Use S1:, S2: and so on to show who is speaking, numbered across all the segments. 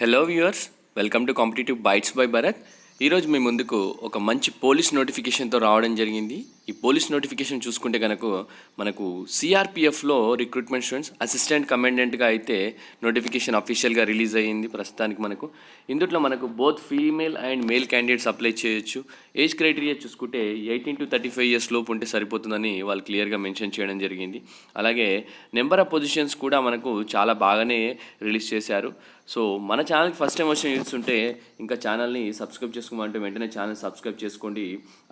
S1: Hello viewers, welcome to competitive bytes by Bharat. ఈరోజు మీ ముందుకు ఒక మంచి పోలీస్ నోటిఫికేషన్తో రావడం జరిగింది. ఈ పోలీస్ నోటిఫికేషన్ చూసుకుంటే కనుక మనకు సిఆర్పిఎఫ్లో రిక్రూట్మెంట్ స్టూడెంట్స్ అసిస్టెంట్ కమాండెంట్గా అయితే నోటిఫికేషన్ అఫీషియల్గా రిలీజ్ అయ్యింది. ప్రస్తుతానికి ఇందులో మనకు both female and male candidates apply చేయొచ్చు. ఏజ్ క్రైటీరియా చూసుకుంటే 18 to 35 years లోపు ఉంటే సరిపోతుందని వాళ్ళు క్లియర్గా మెన్షన్ చేయడం జరిగింది. అలాగే నెంబర్ ఆఫ్ పొజిషన్స్ కూడా మనకు చాలా బాగానే రిలీజ్ చేశారు. సో మన ఛానల్కి ఫస్ట్ టైం వచ్చిన చూస్తుంటే ఇంకా ఛానల్ని సబ్స్క్రైబ్ చేసుకోమంటే వెంటనే ఛానల్ సబ్స్క్రైబ్ చేసుకోండి.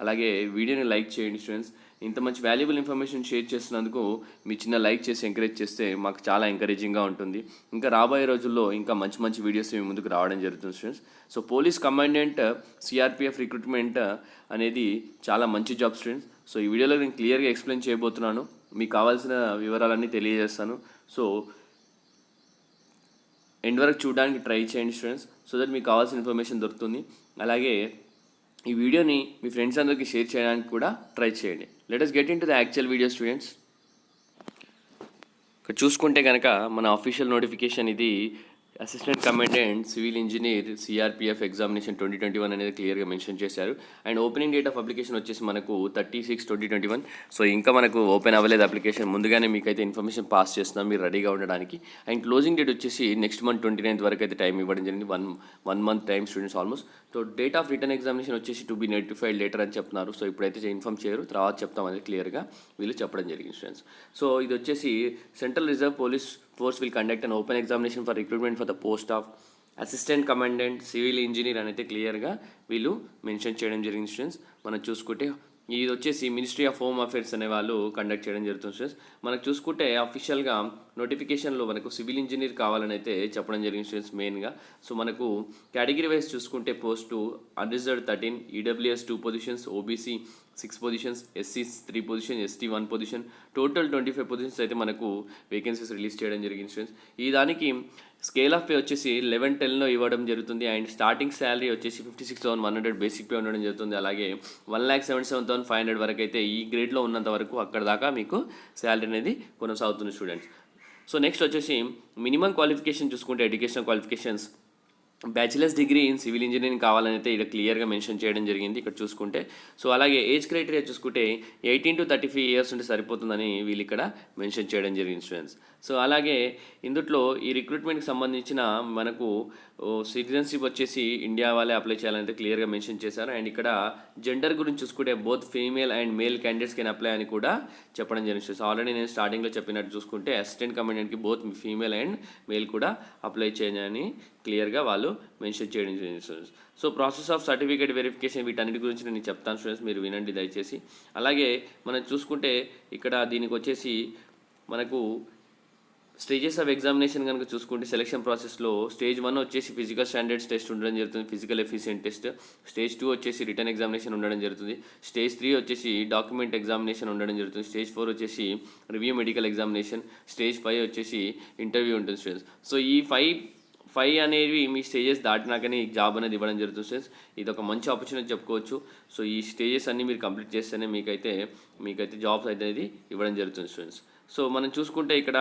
S1: అలాగే వీడియోని లైక్ చేయండి స్టూడెంట్స్. ఇంత మంచి వాల్యుబుల్ ఇన్ఫర్మేషన్ షేర్ చేస్తున్నందుకు మీ చిన్న లైక్ చేసి ఎంకరేజ్ చేస్తే మాకు చాలా ఎంకరేజింగ్గా ఉంటుంది. ఇంకా రాబోయే రోజుల్లో ఇంకా మంచి మంచి వీడియోస్ మీ ముందుకు రావడం జరుగుతుంది students. So police commandant CRPF recruitment అనేది చాలా మంచి జాబ్ స్టూడెంట్స్. సో ఈ వీడియోలో నేను క్లియర్గా ఎక్స్ప్లెయిన్ చేయబోతున్నాను. మీకు కావాల్సిన వివరాలన్నీ తెలియజేస్తాను. సో ఎండ్ వరకు చూడడానికి ట్రై చేయండి స్టూడెంట్స్, సో దట్ మీకు కావాల్సిన ఇన్ఫర్మేషన్ దొరుకుతుంది. అలాగే ఈ వీడియోని మీ ఫ్రెండ్స్ అందరికీ షేర్ చేయడానికి కూడా ట్రై చేయండి. Let us get in to the actual video students. ఇక్కడ చూసుకుంటే కనుక మన అఫీషియల్ నోటిఫికేషన్ ఇది assistant commandant civil engineer CRPF examination 2021 అనేది క్లియర్గా మెన్షన్ చేశారు. And opening date of application వచ్చేసి మనకు 30/6/2021. సో ఇంకా మనకు ఓపెన్ అవ్వలేదు అప్లికేషన్. ముందుగానే మీకైతే ఇన్ఫర్మేషన్ పాస్ చేస్తున్నాం మీరు రెడీగా ఉండడానికి. అండ్ క్లోజింగ్ డేట్ వచ్చేసి నెక్స్ట్ మంత్ 29th వరకు అయితే టైం ఇవ్వడం జరిగింది. One month time students almost. So date of written examination వచ్చేసి టు బి నోటిఫైడ్ లేటర్ అని చెప్తున్నారు. సో ఇప్పుడైతే ఇన్ఫార్మ్ చేయరు, తర్వాత చెప్తామనేది క్లియర్గా వీళ్ళు చెప్పడం జరిగింది స్టూడెంట్స్. సో ఇది వచ్చేసి central reserve police force will conduct an open examination for recruitment for the post of assistant commandant civil engineer అని అయితే క్లియర్గా వీళ్ళు మెన్షన్ చేయడం జరిగింది స్టూడెంట్స్. మనం చూసుకుంటే ఇది వచ్చేసి మినిస్ట్రీ ఆఫ్ హోమ్ అఫేర్స్ అనే వాళ్ళు కండక్ట్ చేయడం జరుగుతుంది స్టూడెంట్స్. మనకు చూసుకుంటే అఫీషియల్గా నోటిఫికేషన్లో మనకు సివిల్ ఇంజనీర్ కావాలని అయితే చెప్పడం జరిగింది స్టూడెంట్స్ మెయిన్గా. సో మనకు కేటగిరీ వైజ్ చూసుకుంటే post unreserved 13, EWS 2 positions, OBC 6 positions, SC 3 position, ST 1 position, total 25 positions అయితే మనకు వేకెన్సీస్ రిలీజ్ చేయడం జరిగింది స్టూడెంట్స్. ఈ దానికి స్కేల్ ఆఫ్ పే వచ్చేసి 11-10లో ఇవ్వడం జరుగుతుంది. అండ్ స్టార్టింగ్ శాలరీ వచ్చేసి 56,100 బేసిక్ పే ఉండడం జరుగుతుంది. అలాగే 1,77,500 వరకు అయితే ఈ గ్రేడ్లో ఉన్నంత వరకు అక్కడ దాకా మీకు శాలరీ అనేది కొనసాగుతుంది స్టూడెంట్స్. సో నెక్స్ట్ వచ్చేసి మినిమం క్వాలిఫికేషన్ చూసుకుంటే educational qualifications bachelors degree in civil engineering కావాలని అయితే ఇక్కడ క్లియర్గా మెన్షన్ చేయడం జరిగింది ఇక్కడ చూసుకుంటే. సో అలాగే ఏజ్ క్రైటీరియా చూసుకుంటే 18 to 35 years ఉంటే సరిపోతుందని వీళ్ళు ఇక్కడ మెన్షన్ చేయడం జరిగింది స్టూడెంట్స్. సో అలాగే ఇందులో ఈ రిక్రూట్మెంట్కి సంబంధించిన మనకు సిటిజన్షిప్ వచ్చేసి ఇండియా వాళ్ళే అప్లై చేయాలని క్లియర్గా మెన్షన్ చేశారు. అండ్ ఇక్కడ జెండర్ గురించి చూసుకుంటే both female and male candidates can apply అని కూడా చెప్పడం జరిగింది. సో ఆల్రెడీ నేను స్టార్టింగ్లో చెప్పినట్టు చూసుకుంటే అసిస్టెంట్ కమాండెంట్కి బోత్ ఫీమేల్ అండ్ మేల్ కూడా అప్లై చేయాలని క్లియర్గా వాళ్ళు మెన్షన్ చేయడం జరిగింది students. So process of certificate verification వీటన్నిటి గురించి నేను చెప్తాను స్టూడెంట్స్, మీరు వినండి దయచేసి. అలాగే మనం చూసుకుంటే ఇక్కడ దీనికి వచ్చేసి మనకు స్టేజెస్ ఆఫ్ ఎగ్జామినేషన్ కనుక చూసుకుంటే సెలక్షన్ ప్రాసెస్లో స్టేజ్ 1 వచ్చేసి ఫిజికల్ స్టాండర్డ్స్ టెస్ట్ ఉండడం జరుగుతుంది, ఫిజికల్ ఎఫిషియెంట్ టెస్ట్. స్టేజ్ 2 వచ్చేసి రిటర్న్ ఎగ్జామినేషన్ ఉండడం జరుగుతుంది. స్టేజ్ 3 వచ్చేసి డాక్యుమెంట్ ఎగ్జామినేషన్ ఉండడం జరుగుతుంది. స్టేజ్ 4 వచ్చేసి రివ్యూ మెడికల్ ఎగ్జామినేషన్. స్టేజ్ 5 వచ్చేసి ఇంటర్వ్యూ ఉంటుంది స్టూడెంట్స్. సో ఈ 5 అనేవి మీ స్టేజెస్ దాటినాకనే ఈ జాబ్ అనేది ఇవ్వడం జరుగుతుంది స్టూడెంట్స్. ఇది ఒక మంచి ఆపర్చునిటీ చెప్పుకోవచ్చు. సో ఈ స్టేజెస్ అన్నీ మీరు కంప్లీట్ చేస్తేనే మీకైతే జాబ్స్ అనేది ఇవ్వడం జరుగుతుంది స్టూడెంట్స్. సో మనం చూసుకుంటే ఇక్కడ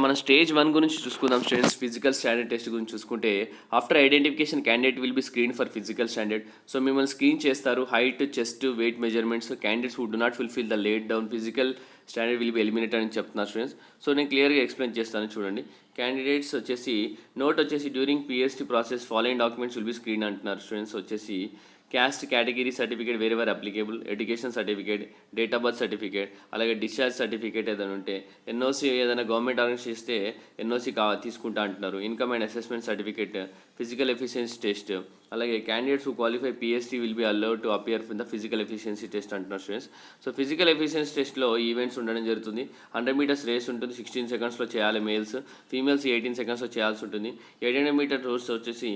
S1: మనం స్టేజ్ 1 గురించి చూసుకుందాం స్టూడెంట్స్. ఫిజికల్ స్టాండర్డ్ టెస్ట్ గురించి చూసుకుంటే after identification candidate will be screen for physical standard. So మిమ్మల్ని స్క్రీన్ చేస్తారు. Height, chest, weight measurements. Candidates who do not fulfil the laid down physical standard will be eliminated అని చెప్తున్నారు students. So నేను క్లియర్గా explain చేస్తాను చూడండి. Candidates వచ్చేసి note వచ్చేసి during PST process following documents will be screen అంటున్నారు స్టూడెంట్స్. వచ్చేసి caste category certificate wherever applicable, education certificate, date of birth certificate, అలాగే డిశ్చార్జ్ సర్టిఫికేట్ ఏదైనా ఉంటే, ఎన్ఓసి ఏదైనా గవర్నమెంట్ ఆర్గనైజ్ చేస్తే ఎన్ఓసి తీసుకుంటా అంటున్నారు. Income and assessment certificate, physical efficiency test, అలాగే candidates who qualify PST will be allowed to appear in the physical efficiency test అంటున్నారు students. So physical efficiency టెస్ట్లో events ఉండడం జరుగుతుంది. 100 meters రేస్ ఉంటుంది, 16 secondsలో చేయాలి మేల్స్. ఫీమేల్స్ 18 secondsలో చేయాల్సి ఉంటుంది. 800 meter రేస్ వచ్చేసి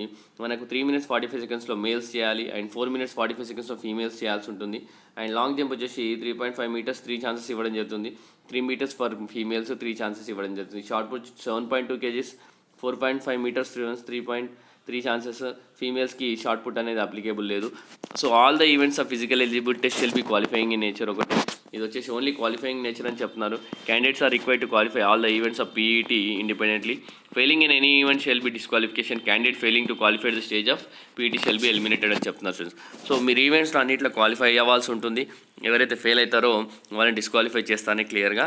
S1: మనకు 3 minutes 45 secondsలో మేల్స్ చేయాలి అండ్ 4 minutes 45 secondsలో ఫీమేల్స్ చేయాల్సి ఉంటుంది. అండ్ లాంగ్ జంప్ వచ్చేసి 3.5 meters 3 chances ఇవ్వడం జరుగుతుంది. 3 meters ఫర్ ఫీమేల్స్ 3 chances ఇవ్వడం జరుగుతుంది. Shot put 7.2 kgs, 4.5 meters 3 chances. ఫీమేల్స్కి షార్ట్ పుట్ అనేది అప్లికేబుల్ లేదు. So all the events of physical eligible test shall be qualifying in nature ఒకటి. ఇది వచ్చేసి ఓన్లీ క్వాలిఫైయింగ్ నేచర్ అని చెప్తున్నారు. Candidates are required to qualify all the events of PET independently. Failing in any event shall be disqualification. Candidate failing to qualify the stage of PET shall be eliminated అని చెప్తున్నారు friends. So మీరు ఈవెంట్స్లో అన్నింటిలో qualify అవ్వాల్సి ఉంటుంది. ఎవరైతే fail అవుతారో వాళ్ళని డిస్క్వాలిఫై చేస్తారని క్లియర్గా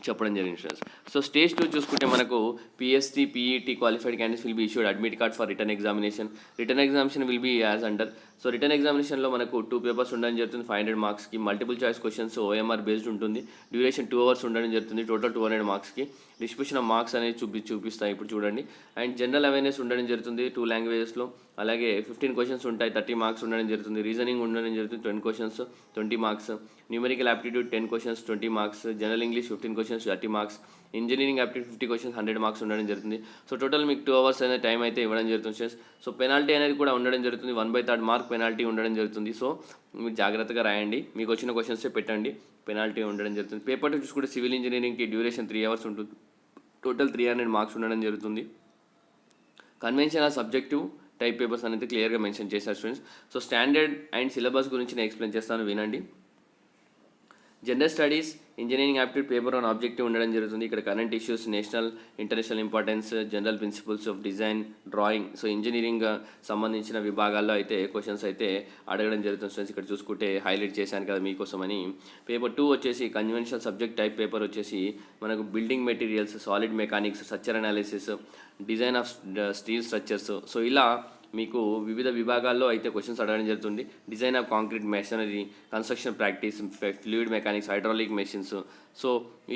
S1: చెప్పడం జరిగింది ఫ్రెండ్స్. సో స్టేజ్ 2 చూసుకుంటే మనకు PST PET qualified candidates will be issued admit card for written examination. Written examination will be as under. So return ఎగ్జామినేషన్లో మనకు 2 పేపర్స్ ఉండడం జరుగుతుంది. 500 మార్క్స్కి multiple choice questions OMR based ఉంటుంది. డ్యూరేషన్ 2 అవర్స్ ఉండడం జరుగుతుంది. టోటల్ 200 మార్క్స్కి డిస్ట్రిబ్యూషన్ ఆఫ్ మార్క్స్ అనేది చూపిస్తాయి ఇప్పుడు చూడండి. అండ్ జనరల్ అవేర్నెస్ ఉండడం జరుగుతుంది 2 లాంగ్వేజెస్లో. అలాగే 15 క్వశ్చన్స్ ఉంటాయి, 30 మార్క్స్ ఉండడం జరుగుతుంది. రీజనింగ్ ఉండడం జరుగుతుంది 20 questions, 20 marks. Numerical aptitude 10 questions, 20 marks. General English 15 questions, 30 marks. Engineering aptitude 50 questions, 100 marks ఉండడం జరుగుతుంది. సో టోటల్ మీకు 2 అవర్స్ అనేది టైం అయితే ఇవ్వడం జరుగుతుంది ఫ్రెండ్స్. సో పెనాల్టీ అనేది కూడా ఉండడం జరుగుతుంది. 1/3 మార్క్ పెనాల్టీ ఉండడం జరుగుతుంది. సో మీరు జాగ్రత్తగా రాయండి, మీకు వచ్చిన క్వశ్చన్సే పెట్టండి. పెనాల్టీ ఉండడం జరుగుతుంది. పేపర్ 2 చూసుకుంటే సివిల్ ఇంజనీరింగ్కి డ్యూరేషన్ 3 అవర్స్ ఉంటుంది. టోటల్ 300 మార్క్స్ ఉండడం జరుగుతుంది. కన్వెన్షనల్ సబ్జెక్టివ్ టైప్ పేపర్స్ అనేది క్లియర్గా మెన్షన్ చేశారు students. So standard and syllabus గురించి నేను ఎక్స్ప్లెయిన్ చేస్తాను, వినండి. General studies engineering aptitude paper on objective ఉండడం జరుగుతుంది. ఇక్కడ current issues, national international importance, general principles of design, drawing. So engineering సంబంధించిన విభాగాల్లో అయితే క్వశ్చన్స్ అయితే అడగడం జరుగుతుంది స్టూడెంట్స్. ఇక్కడ చూసుకుంటే హైలైట్ చేశాను కదా మీకోసమని. పేపర్ 2 వచ్చేసి కన్వెన్షనల్ సబ్జెక్ట్ టైప్ పేపర్ వచ్చేసి మనకు building materials, solid mechanics, structure analysis, design of steel structures. So ఇలా మీకు వివిధ విభాగాల్లో అయితే క్వశ్చన్స్ అడగడం జరుగుతుంది. Design of concrete machinery, construction practice, fluid mechanics, hydraulic machines. So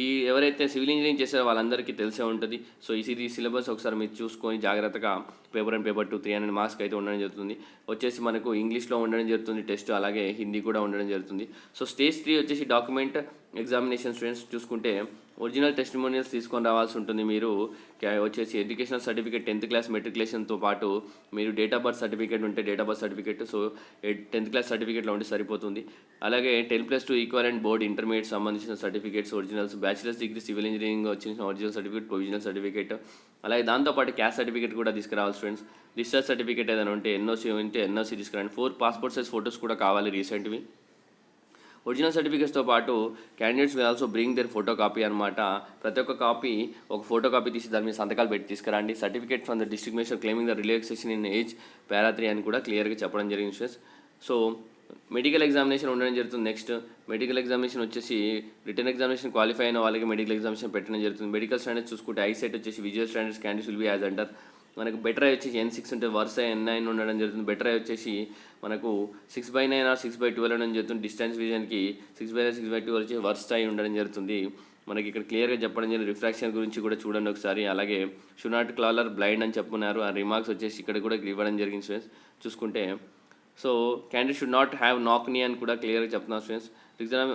S1: ఈ ఎవరైతే సివిల్ ఇంజనీరింగ్ చేశారో వాళ్ళందరికీ తెలిసే ఉంటుంది. సో ఈ సిలబస్ ఒకసారి మీరు చూసుకొని జాగ్రత్తగా పేపర్ 1 పేపర్ 2 300 మార్క్స్కి అయితే ఉండడం జరుగుతుంది. వచ్చేసి మనకు ఇంగ్లీష్లో ఉండడం జరుగుతుంది టెస్ట్, అలాగే హిందీ కూడా ఉండడం జరుగుతుంది. సో స్టేజ్ 3 వచ్చేసి డాక్యుమెంట్ ఎగ్జామినేషన్ స్టూడెంట్స్ చూసుకుంటే ఒరిజినల్ టెస్టిమోనియల్స్ తీసుకొని రావాల్సి ఉంటుంది. మీరు వచ్చేసి ఎడ్యుకేషనల్ సర్టిఫికేట్, 10th క్లాస్ మెట్రికులేషన్తో పాటు మీరు డేట్ ఆఫ్ బర్త్ సర్టిఫికేట్ ఉంటే date of birth certificate, so 10th class సర్టిఫికేట్లో ఉంటే సరిపోతుంది. అలాగే 10+2 ఈక్వలెంట్ బోర్డ్ ఇంటర్మీడియట్ సంబంధించిన certificates originals, bachelors degree civil engineering వచ్చిన ఒరిజినల్ సర్టిఫికేట్, ప్రొవిజనల్ సర్టిఫికేట్, అలాగే దాంతోపాటు క్యాస్ట్ సర్టిఫికేట్ కూడా తీసుకురావాలి ఫ్రెండ్స్. డిశ్చార్జ్ సర్టిఫికేట్ ఏదైనా ఉంటే ఎన్ఓసి తీసుకురండి. 4 పాస్పోర్ట్ సైజ్ ఫొటోస్ కూడా కావాలి రీసెంట్వి. ఒరిజినల్ సర్టిఫికేట్స్తో పాటు candidates will also bring there photo copy అనమాట. ప్రతి ఒక్క కాపీ ఒక ఫోటో కాపీ తీసి దాని మీద సంతకాలు పెట్టి తీసుకురండి. Certificate from the district magistrate claiming the relaxation in age para 3 అని కూడా క్లియర్గా చెప్పడం జరిగింది ఫ్రెండ్స్. సో మెడికల్ ఎగ్జామినేషన్ ఉండడం జరుగుతుంది. నెక్స్ట్ మెడికల్ ఎగ్జామినేషన్ వచ్చేసి రిటర్న్ ఎగ్జామినేషన్ క్వాలిఫై అయిన వాళ్ళకి మెడికల్ ఎగ్జామినేషన్ పెట్టడం జరుగుతుంది. మెడికల్ స్టాండర్డ్స్ చూసుకుంటే ఐసెట్ వచ్చేసి visual standards candidates will be as under. మనకు బెటర్ ఐ వచ్చేసి N6 ఉంటే వరుస N9 ఉండడం జరుగుతుంది. బెటర్ ఐ వచ్చేసి మనకు 6/9 ఆర్ 6/12 ఉండడం జరుగుతుంది. డిస్టెన్స్ విజన్కి 6/9 6/12 వచ్చి వరుస ఐ ఉండడం జరుగుతుంది. మనకి ఇక్కడ క్లియర్గా చెప్పడం జరిగింది. రిఫ్రాక్షన్ గురించి కూడా చూడండి ఒకసారి. అలాగే షుడ్ నాట్ కాలర్ బ్లైండ్ అని చెప్పున్నారు. ఆ రిమార్క్స్ వచ్చేసి ఇక్కడ కూడా ఇవ్వడం జరిగింది ఫ్రెండ్స్ చూసుకుంటే. So candidate should not have నాక్ నీ అని కూడా క్లియర్గా చెప్తున్నారు friends. Exam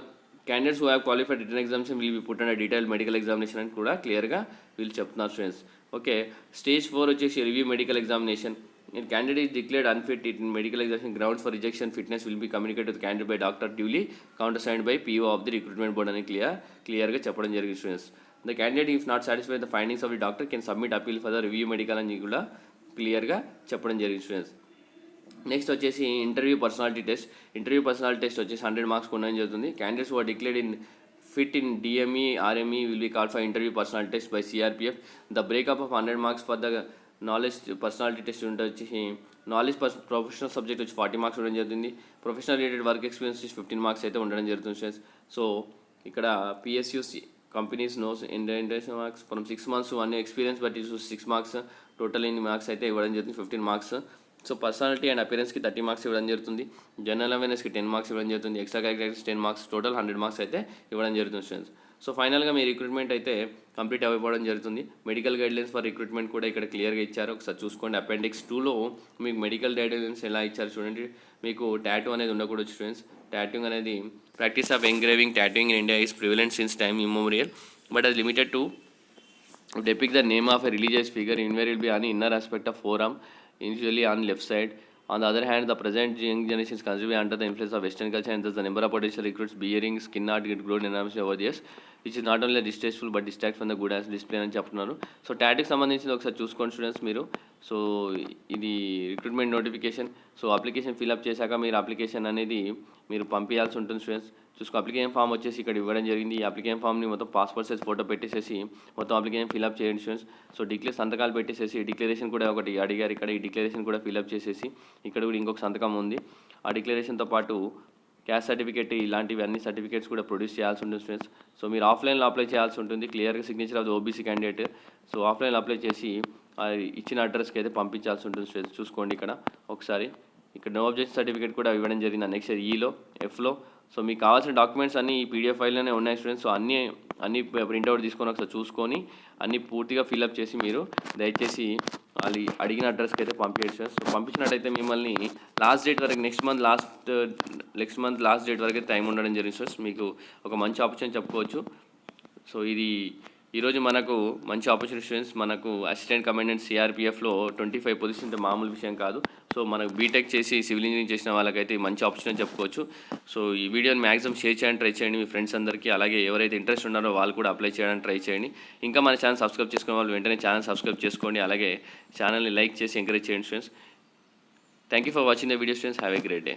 S1: candidates who have qualified written examination will be put and detail medical examination అని కూడా క్లియర్గా వీళ్ళు చెప్తున్నారు ఫ్రెండ్స్. ఓకే, స్టేజ్ 4 వచ్చేసి review medical examination. If candidate is declared unfit in medical examination, grounds for rejection fitness will be communicated to the candidate by doctor duly countersigned by PO of the recruitment board అని క్లియర్గా చెప్పడం జరిగింది students. The candidate if not satisfied with the findings of the doctor can submit appeal for the review medical అని కూడా క్లియర్గా చెప్పడం జరిగింది students. Next వచ్చేసి interview personality test. Interview personality test వచ్చేసి 100 మార్క్స్ ఉండడం జరుగుతుంది. Candidates who are declared in fit in DME, RME will be called for interview personality test by CRPF. The breakup of 100 marks for the knowledge personality test వచ్చి knowledge professional subject వచ్చి 40 marks ఉండడం జరుగుతుంది. Professional related work experience వచ్చి 15 marks అయితే ఉండడం జరుగుతుంది students. So ఇక్కడ PSUs companies nos indentation marks from 6 months to 1 year experience but is 6 marks total ఇన్ని మార్క్స్ అయితే ఇవ్వడం జరుగుతుంది, 15 మార్క్స్. సో పర్సనాలిటీ అండ్ అపిరెన్స్కి 30 మార్క్స్ ఇవ్వడం జరుగుతుంది. జనరల్ అవేర్నెస్కి 10 మార్క్స్ ఇవ్వడం జరుగుతుంది. Extra characters 10 marks, total 100 marks అయితే ఇవ్వడం జరుగుతుంది స్టూడెంట్స్. సో ఫైనల్గా మీ రిక్రూట్మెంట్ అయితే కంప్లీట్ అయిపోవడం జరుగుతుంది. మెడికల్ గైడ్లైన్స్ ఫర్ రిక్రూట్మెంట్ కూడా ఇక్కడ క్లియర్గా ఇచ్చారు, ఒకసారి చూసుకోండి. అపెండిక్స్ 2లో మీకు మెడికల్ గైడ్లైన్స్ ఎలా ఇచ్చారు చూడండి. మీకు టాటూ అనేది ఉండకూడదు స్టూడెంట్స్. టాటూయింగ్ అనేది practice of engraving tattooing in India is prevalent since time immemorial but అది limited to depict the name of a religious figure invariably on the inner aspect of forearm, usually on left side. On the other hand, the present young generation is considerably under the influence of Western culture, and thus the number of potential recruits bearing skin art get grown enormously over the years, which is not only distasteful but distract from the good as display అని చెప్తున్నారు. So టాటిక్ సంబంధించింది ఒకసారి చూసుకోండి students మీరు. So ఇది recruitment notification. So application fill up చేశాక మీరు application అనేది మీరు పంపించాల్సి ఉంటుంది స్టూడెంట్స్. చూసుకో అప్లికేషన్ ఫామ్ వచ్చేసి ఇక్కడ ఇవ్వడం జరిగింది. ఈ అప్లికేషన్ ఫామ్ని మొత్తం పాస్పోర్ట్ సైజ్ ఫోటో పెట్టేసేసి మొత్తం అప్లికేషన్ ఫిల్అప్ చేయండి స్టూడెంట్స్. సో సంతకాలు పెట్టేసేసి డిక్లరేషన్ కూడా ఒకటి అడిగారు ఇక్కడ. ఈ డిక్లరేషన్ కూడా ఫిల్అప్ చేసేసి ఇక్కడ కూడా ఇంకొక సంతకం ఉంది. ఆ డిక్లరేషన్తో పాటు క్యాస్ట్ సర్టిఫికేట్ ఇలాంటివి అన్ని సర్టిఫికేట్స్ కూడా ప్రొడ్యూస్ చేయాల్సి ఉంటుంది స్టూడెంట్స్. సో మీరు ఆఫ్లైన్లో అప్లై చేయాల్సి ఉంటుంది. క్లియర్గా signature of the OBC candidate. So ఆఫ్లైన్లో అప్లై చేసి ఇచ్చిన అడ్రస్కి అయితే పంపించాల్సి ఉంటుంది స్టూడెంట్స్. చూసుకోండి ఇక్కడ ఒకసారి. ఇక్కడ నో అబ్జెక్షన్ సర్టిఫికేట్ కూడా ఇవ్వడం జరిగింది నెక్స్ట్ ఈలో ఎఫ్లో. సో మీకు కావాల్సిన డాక్యుమెంట్స్ అన్నీ ఈ పీడిఎఫ్ ఫైల్లోనే ఉన్నాయి స్టూడెంట్స్. సో అన్ని ప్రింట్అవుట్ తీసుకొని ఒకసారి చూసుకొని అన్నీ పూర్తిగా ఫిల్అప్ చేసి మీరు దయచేసి వాళ్ళు అడిగిన అడ్రస్కి అయితే పంపించండి స్టూడెంట్స్. సో పంపించినట్టయితే మిమ్మల్ని లాస్ట్ డేట్ వరకు నెక్స్ట్ మంత్ లాస్ట్ డేట్ వరకు టైం ఉండడం జరిగింది స్టూడెంట్స్. మీకు ఒక మంచి ఆపర్చునిటీ చెప్పుకోవచ్చు. సో ఈరోజు మనకు మంచి ఆపర్చునిటీ స్టూడెంట్స్. మనకు అసిస్టెంట్ కమాండెంట్ సిఆర్పిఎఫ్లో 25 పొజిషన్ అంటే మామూలు విషయం కాదు. సో మనకు బీటెక్ చేసి సివిల్ ఇంజనీరింగ్ చేసిన వాళ్ళకైతే మంచి ఆపర్చునిటీ చెప్పుకోవచ్చు. సో ఈ వీడియోని మ్యాక్సిమం షేర్ చేయడానికి ట్రై చేయండి మీ ఫ్రెండ్స్ అందరికీ. అలాగే ఎవరైతే ఇంట్రెస్ట్ ఉన్నారో వాళ్ళు కూడా అప్లై చేయడానికి ట్రై చేయండి. ఇంకా మన ఛానల్ సబ్స్క్రైబ్ చేసుకునే వాళ్ళు వెంటనే ఛానల్ సబ్స్క్రైబ్ చేసుకోండి. అలాగే ఛానల్ని లైక్ చేసి ఎంకరేజ్ చేయండి students. Thank you for watching the video students. Have a great day.